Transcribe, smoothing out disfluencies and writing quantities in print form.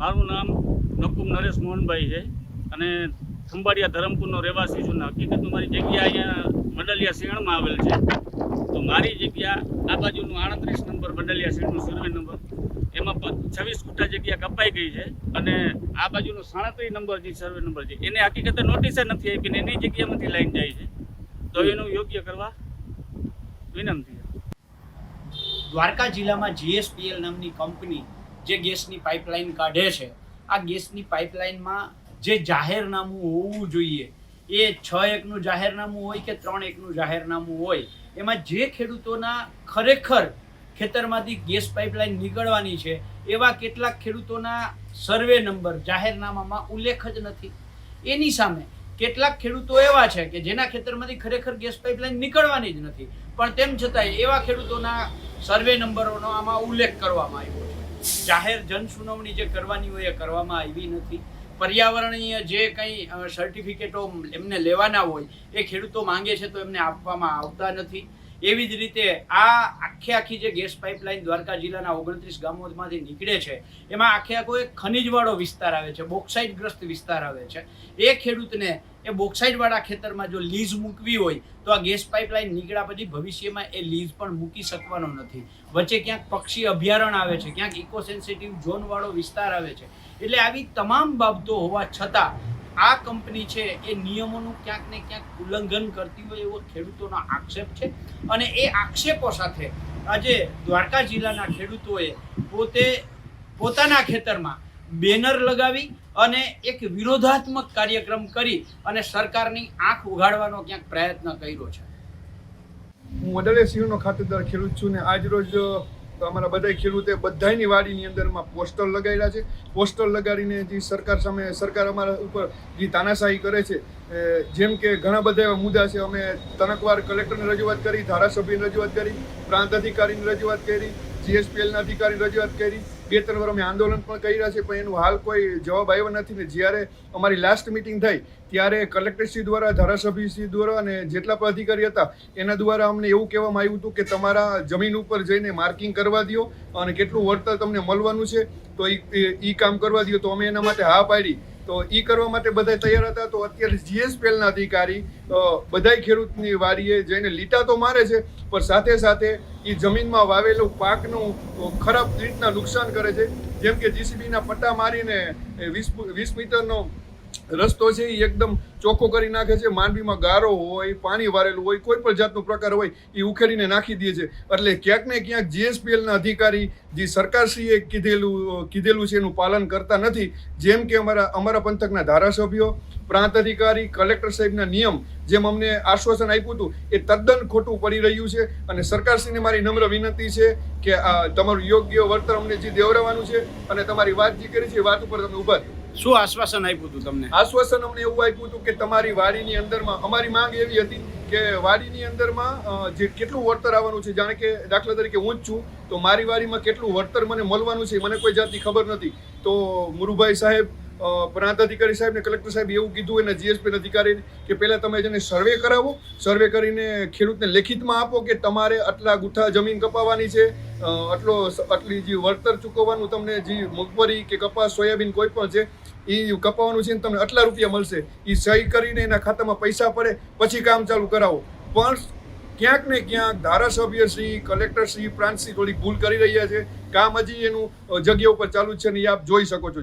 મારું નામ નકુમ નરેશ મોહનભાઈ છે અને ખંભાળિયા ધરમપુરનો રહેવાસી છું. હકીકત મારી જગ્યા અહીંયા મંડલિયા શેણમાં આવેલ છે. તો મારી જગ્યા આ બાજુનું 38 નંબર મંડલિયા શેણનું સર્વે નંબર એમાં 26 ગુઠા જગ્યા કપાઈ ગઈ છે અને આ બાજુનો 37 નંબર જે સર્વે નંબર છે એને હકીકતે નોટિસ નથી આપી, એની જગ્યામાંથી લાઈન જાય છે. તો એનું યોગ્ય કરવા વિનંતી. દ્વારકા જિલ્લામાં GSPL નામની કંપની જે ગેસની પાઇપલાઇન કાઢે છે, આ ગેસની પાઇપલાઇનમાં જે જાહેરનામું હોવું જોઈએ એ 6-1નું જાહેરનામું હોય કે 3-1નું જાહેરનામું હોય, એમાં જે ખેડૂતોના ખરેખર ખેતરમાંથી ગેસ પાઇપલાઇન નીકળવાની છે એવા કેટલાક ખેડૂતોના સર્વે નંબર જાહેરનામામાં ઉલ્લેખ જ નથી. એની સામે કેટલાક ખેડૂતો એવા છે કે જેના ખેતરમાંથી ખરેખર ગેસ પાઇપલાઇન નીકળવાની જ નથી, પણ તેમ છતાંય એવા ખેડૂતોના સર્વે નંબરોનો આમાં ઉલ્લેખ કરવામાં આવ્યો છે. જાહેર જન સુનાવણી જે કરવાની હોય એ કરવામાં આવી નથી. પર્યાવરણીય જે કંઈ સર્ટિફિકેટો એમને લેવાના હોય એ ખેડૂતો માંગે છે તો એમને આપવામાં આવતા નથી. એવી જ રીતે આખી જે ગેસ પાઇપલાઇન દ્વારકા જિલ્લાના 29 ગામોમાંથી નીકળે છે એમાં આખો એક ખનીજવાળો વિસ્તાર આવે છે, બોક્સાઇટ ગ્રસ્ત વિસ્તાર આવે છે. એ ખેડૂતને એ બોક્સાઇટવાળા ખેતરમાં જો લીઝ મૂકવી હોય તો આ ગેસ પાઇપલાઇન નીકળ્યા પછી ભવિષ્યમાં એ લીઝ પણ મૂકી શકવાનો નથી. વચ્ચે ક્યાંક પક્ષી અભયારણ્ય આવે છે, ક્યાંક ઇકો સેન્સિટિવ ઝોનવાળો વિસ્તાર આવે છે. એટલે આવી તમામ બાબતો હોવા છતાં આ કંપની છે એ નિયમોનું ક્યાંક ને ક્યાંક ઉલ્લંઘન કરતી હોય એવો ખેડૂતોનો આક્ષેપ છે. અને એ આક્ષેપો સાથે આજે દ્વારકા જિલ્લાના ખેડૂતોએ પોતાના ખેતરમાં બેનર લગાવી અને એક વિરોધાત્મક કાર્યક્રમ કરી અને સરકારની આંખ ઉઘાડવાનો ક્યાંક પ્રયત્ન કર્યો છે. હું મંડલિયા સિંહનો ખાતેદાર ખેડૂત છું ને આજ રોજ અમારા બધા ખેડૂતે બધાની વાડીની અંદરમાં પોસ્ટર લગાવ્યા છે. પોસ્ટર લગાડીને જે સરકાર અમારા ઉપર જે તાનાશાહી કરે છે, જેમ કે ઘણા બધા એવા મુદ્દા છે. અમે તનકવાર કલેક્ટરને રજૂઆત કરી, ધારાસભ્યની રજૂઆત કરી, પ્રાંત અધિકારીની રજૂઆત કરી, GSPLના અધિકારીની રજૂઆત કરી, 2-3 વાર અમે આંદોલન પણ કર્યા છે, પણ એનું હાલ કોઈ જવાબ આવ્યો નથી. ને જ્યારે અમારી લાસ્ટ મિટિંગ થઈ ત્યારે કલેક્ટરશ્રી દ્વારા, ધારાસભ્યશ્રી દ્વારા અને જેટલા પણ અધિકારી હતા એના દ્વારા અમને એવું કહેવામાં આવ્યું હતું કે તમારા જમીન ઉપર જઈને માર્કિંગ કરવા દો અને કેટલું વળતર તમને મળવાનું છે તો એ કામ કરવા દો. તો અમે એના માટે હા પાડી, તો એ કરવા માટે બધા તૈયાર હતા. તો અત્યારે GSPLના અધિકારી બધાય ખેડૂતની વાડીએ જઈને લીટા તો મારે છે, પણ સાથે સાથે એ જમીનમાં વાવેલું પાકનું ખરાબ રીતના નુકસાન કરે છે. જેમ કે JCBના પટ્ટા મારીને 20 મીટરનો રસ્તો છે એ એકદમ ચોખ્ખો કરી નાખે છે. માંડવીમાં ગારો હોય, પાણી વારેલું હોય, કોઈ પણ જાતનો પ્રકાર હોય એ ઉખેડીને નાખી દે છે. એટલે ક્યાંક ને ક્યાંક GSPLના અધિકારી જે સરકારશ્રીએ કીધેલું છે એનું પાલન કરતા નથી. જેમ કે અમારા પંથકના ધારાસભ્યો, પ્રાંત અધિકારી, કલેક્ટર સાહેબના નિયમ જેમ અમને આશ્વાસન આપ્યું હતું એ તદ્દન ખોટું પડી રહ્યું છે. અને સરકારશ્રીને મારી નમ્ર વિનંતી છે કે તમારું યોગ્ય વળતર અમને જે દેવડાવવાનું છે અને તમારી વાત જે કરી છે એ વાત ઉપર તમે ઊભા થયો. શું આશ્વાસન આપ્યું હતું તમને? આશ્વાસન અમને એવું આપ્યું હતું કે તમારી વાડીની અંદરમાં અમારી માંગ એવી હતી કે વાડીની અંદરમાં જે કેટલું વળતર આવવાનું છે, જાણે કે દાખલા તરીકે હું જ છું તો મારી વાડીમાં કેટલું વળતર મને મળવાનું છે મને કોઈ જાતની ખબર નથી. તો મુરુભાઈ સાહેબ, પ્રાંત અધિકારી સાહેબ ને કલેક્ટર સાહેબ એવું કીધું એના GSPL અધિકારીને કે પહેલાં તમે જેને સર્વે કરાવો, સર્વે કરીને ખેડૂતને લેખિતમાં આપો કે તમારે આટલા ગુઠા જમીન કપાવવાની છે, આટલી જે વળતર ચૂકવવાનું તમને જે મગફળી કે કપાસ, સોયાબીન કોઈ પણ છે એ કપાવવાનું છે ને તમને આટલા રૂપિયા મળશે, એ સહી કરીને એના ખાતામાં પૈસા પડે પછી કામ ચાલુ કરાવો. પણ ક્યાંક ને ક્યાંક ધારાસભ્યશ્રી, કલેક્ટરશ્રી, પ્રાંતશ્રી થોડી ભૂલ કરી રહ્યા છે. કામ હજી એનું જગ્યા ઉપર ચાલુ જ છે ને એ આપ જોઈ શકો છો.